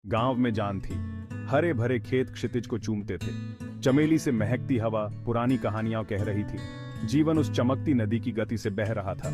गांव में जान थी। हरे भरे खेत क्षितिज को चूमते थे। चमेली से महकती हवा पुरानी कहानियां कह रही थी। जीवन उस चमकती नदी की गति से बह रहा था।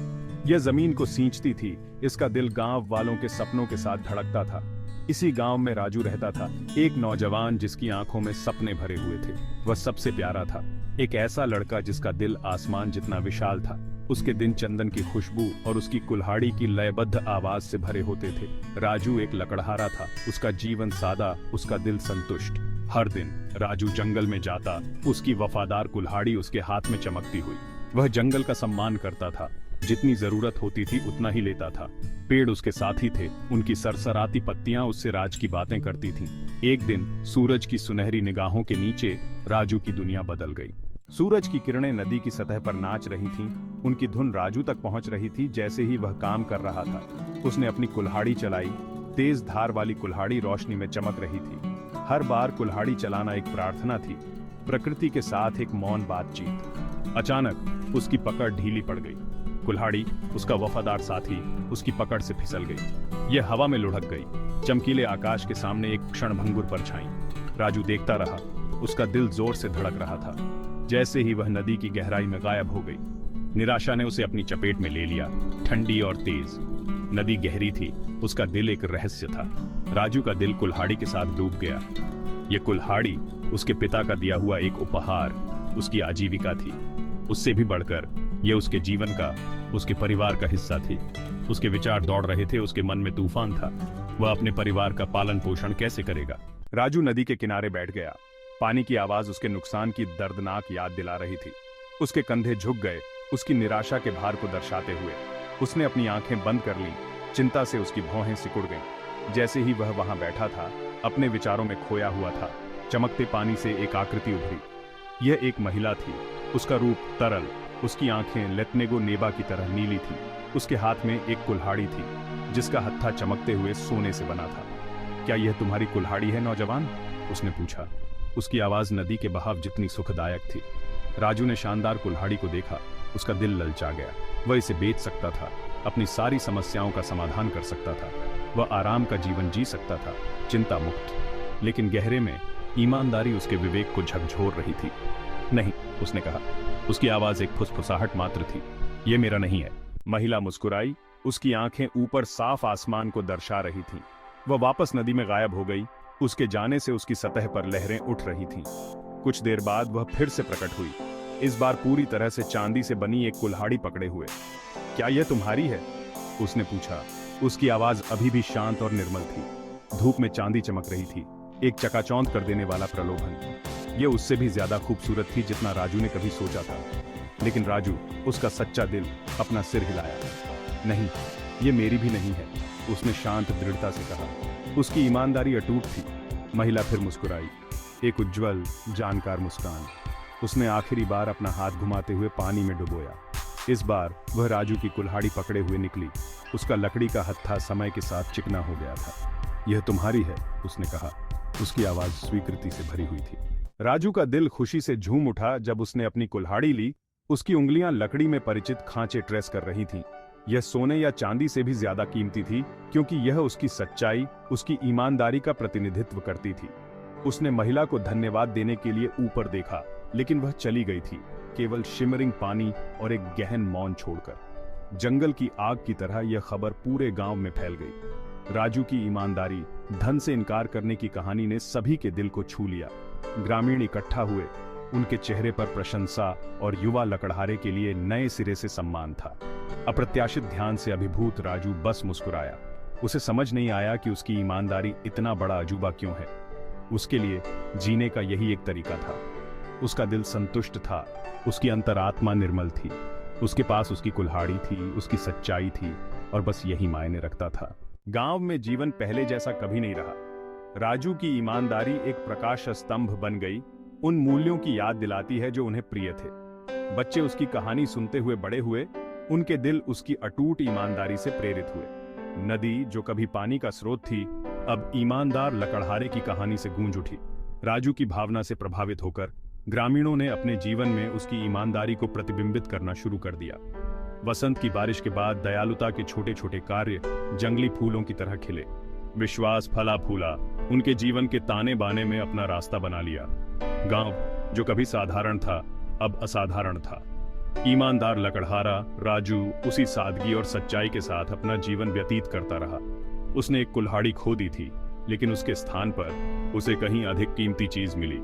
यह जमीन को सींचती थी। इसका दिल गांव वालों के सपनों के साथ धड़कता था। इसी गांव में राजू रहता था, एक नौजवान जिसकी आंखों में सपने भरे हुए थे। वह सबसे प्यारा था, एक ऐसा लड़का जिसका दिल आसमान जितना विशाल था। उसके दिन चंदन की खुशबू और उसकी कुल्हाड़ी की लयबद्ध आवाज से भरे होते थे। राजू एक लकड़हारा था, उसका जीवन सादा, उसका दिल संतुष्ट। हर दिन राजू जंगल में जाता, उसकी वफादार कुल्हाड़ी उसके हाथ में चमकती हुई। वह जंगल का सम्मान करता था, जितनी जरूरत होती थी उतना ही लेता था। पेड़ उसके साथी थे, उनकी सरसराती पत्तियां उससे राज की बातें करती थीं। एक दिन सूरज की सुनहरी निगाहों के नीचे राजू की दुनिया बदल गई। सूरज की किरणें नदी की सतह पर नाच रही थीं। उनकी धुन राजू तक पहुंच रही थी जैसे ही वह काम कर रहा था। उसने अपनी कुल्हाड़ी चलाई। तेज धार वाली कुल्हाड़ी रोशनी में चमक रही थी। हर बार कुल्हाड़ी चलाना एक प्रार्थना थी, प्रकृति के साथ एक मौन बातचीत। अचानक उसकी पकड़ ढीली पड़ गई। कुल्हाड़ी, उसका वफादार साथी, उसकी पकड़ से फिसल गई। यह हवा में लुढ़क गई। चमकीले आकाश के सामने एक क्षणभंगुर परछाई। राजू देखता रहा। उसका दिल जोर से धड़क रहा था। जैसे ही वह नदी की गहराई में गायब हो गई, निराशा ने उसे अपनी चपेट में ले लिया, ठंडी और तेज। नदी गहरी थी, उसका दिल एक रहस्य था। राजू का दिल कुल्हाड़ी के साथ डूब गया। यह कुल्हाड़ी उसके पिता का दिया हुआ एक उपहार, उसकी आजीविका थी। उससे भी बढ़कर यह उसके जीवन का, उसके परिवार का हिस्सा थी। उसके विचार दौड़ रहे थे, उसके मन में तूफान था। वह अपने परिवार का पालन पोषण कैसे करेगा? राजू नदी के किनारे बैठ गया। पानी की आवाज उसके नुकसान की दर्दनाक याद दिला रही थी। उसके कंधे झुक गए, उसकी निराशा के भार को दर्शाते हुए। उसने अपनी आंखें बंद कर लीं। चिंता से उसकी भौहें सिकुड़ गईं। जैसे ही वह वहां बैठा था, अपने विचारों में खोया हुआ था, चमकते पानी से एक आकृति उभरी। यह एक महिला थी। उसका रूप तरल, उसकी आंखें लेत्नेगो नेबा की तरह नीली थी। उसके हाथ में एक कुल्हाड़ी थी, जिसका हत्था चमकते हुए सोने से बना था। क्या यह तुम्हारी कुल्हाड़ी है नौजवान? उसने पूछा। उसकी आवाज नदी के बहाव जितनी सुखदायक थी। राजू ने शानदार कुल्हाड़ी को देखा। उसका दिल ललचा गया। वह इसे बेच सकता था, अपनी सारी समस्याओं का समाधान कर सकता था। वह आराम का जीवन जी सकता था, चिंता मुक्त। लेकिन गहरे में ईमानदारी उसके विवेक को झकझोर रही थी। नहीं, उसने कहा। उसकी आवाज एक फुसफुसाहट मात्र थी। यह मेरा नहीं है। महिला मुस्कुराई। उसकी आंखें ऊपर साफ आसमान को दर्शा रही थीं। वह वापस नदी में गायब हो गई। उसके जाने से उसकी सतह पर लहरें उठ रही थीं। कुछ देर बाद वह फिर से प्रकट हुई, इस बार पूरी तरह से चांदी से बनी एक कुल्हाड़ी पकड़े हुए। क्या यह तुम्हारी है? उसने पूछा। उसकी आवाज अभी भी शांत और निर्मल थी। धूप में चांदी चमक रही थी, एक चकाचौंध कर देने वाला प्रलोभन। यह उससे भी ज्यादा खूबसूरत थी जितना राजू ने कभी सोचा था। लेकिन राजू, उसका सच्चा दिल, अपना सिर हिलाया। नहीं, ये मेरी भी नहीं है, उसने शांत दृढ़ता से कहा। उसकी ईमानदारी अटूट थी। महिला फिर मुस्कुराई, एक उज्जवल, जानकार मुस्कान। उसने आखिरी बार अपना हाथ घुमाते हुए पानी में डुबोया। इस बार वह राजू की कुल्हाड़ी पकड़े हुए निकली। उसका लकड़ी का हत्था समय के साथ चिकना हो गया था। यह तुम्हारी है, उसने कहा। उसकी आवाज स्वीकृति से भरी हुई थी। राजू का दिल खुशी से झूम उठा जब उसने अपनी कुल्हाड़ी ली। उसकी उंगलियां लकड़ी में परिचित खांचे ट्रेस कर रही थीं। यह सोने या चांदी से भी ज्यादा कीमती थी, क्योंकि यह उसकी सच्चाई, उसकी ईमानदारी का प्रतिनिधित्व करती थी। उसने महिला को धन्यवाद देने के लिए ऊपर देखा, लेकिन वह चली गई थी, केवल शिमरिंग पानी और एक गहन मौन छोड़कर। जंगल की आग की तरह यह खबर पूरे गांव में फैल गई। राजू की ईमानदारी, धन से इनकार करने की कहानी ने सभी के दिल को छू लिया। ग्रामीण इकट्ठा हुए। उनके चेहरे पर प्रशंसा और युवा लकड़हारे के लिए नए सिरे से सम्मान था। अप्रत्याशित ध्यान से अभिभूत राजू बस मुस्कुराया। उसे समझ नहीं आया कि उसकी ईमानदारी इतना बड़ा अजूबा क्यों है। उसके लिए जीने का यही एक तरीका था। उसका दिल संतुष्ट था, उसकी अंतरात्मा निर्मल थी। उसके पास उसकी कुल्हाड़ी थी, उसकी सच्चाई थी, और बस यही मायने रखता था। गांव में जीवन पहले जैसा कभी नहीं रहा। राजू की ईमानदारी एक प्रकाश स्तंभ बन गई, उन मूल्यों की याद दिलाती है जो उन्हें प्रिय थे। बच्चे उसकी कहानी सुनते हुए बड़े हुए। उनके दिल उसकी अटूट ईमानदारी से प्रेरित हुए। नदी, जो कभी पानी का स्रोत थी, अब ईमानदार लकड़हारे की कहानी से गूंज उठी। राजू की भावना से प्रभावित होकर ग्रामीणों ने अपने जीवन में उसकी ईमानदारी को प्रतिबिंबित करना शुरू कर दिया। वसंत की बारिश के बाद दयालुता के छोटे छोटे कार्य जंगली फूलों की तरह खिले। विश्वास फला फूला, उनके जीवन के ताने बाने में अपना रास्ता बना लिया। गांव जो कभी साधारण था अब असाधारण था। ईमानदार लकड़हारा राजू उसी सादगी और सच्चाई के साथ अपना जीवन व्यतीत करता रहा। उसने एक कुल्हाड़ी खो दी थी, लेकिन उसके स्थान पर उसे कहीं अधिक कीमती चीज मिली।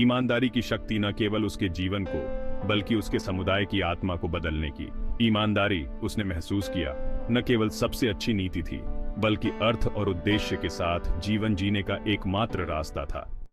ईमानदारी की शक्ति न केवल उसके जीवन को बल्कि उसके समुदाय की आत्मा को बदलने की। ईमानदारी, उसने महसूस किया, न केवल सबसे अच्छी नीति थी बल्कि अर्थ और उद्देश्य के साथ जीवन जीने का एकमात्र रास्ता था।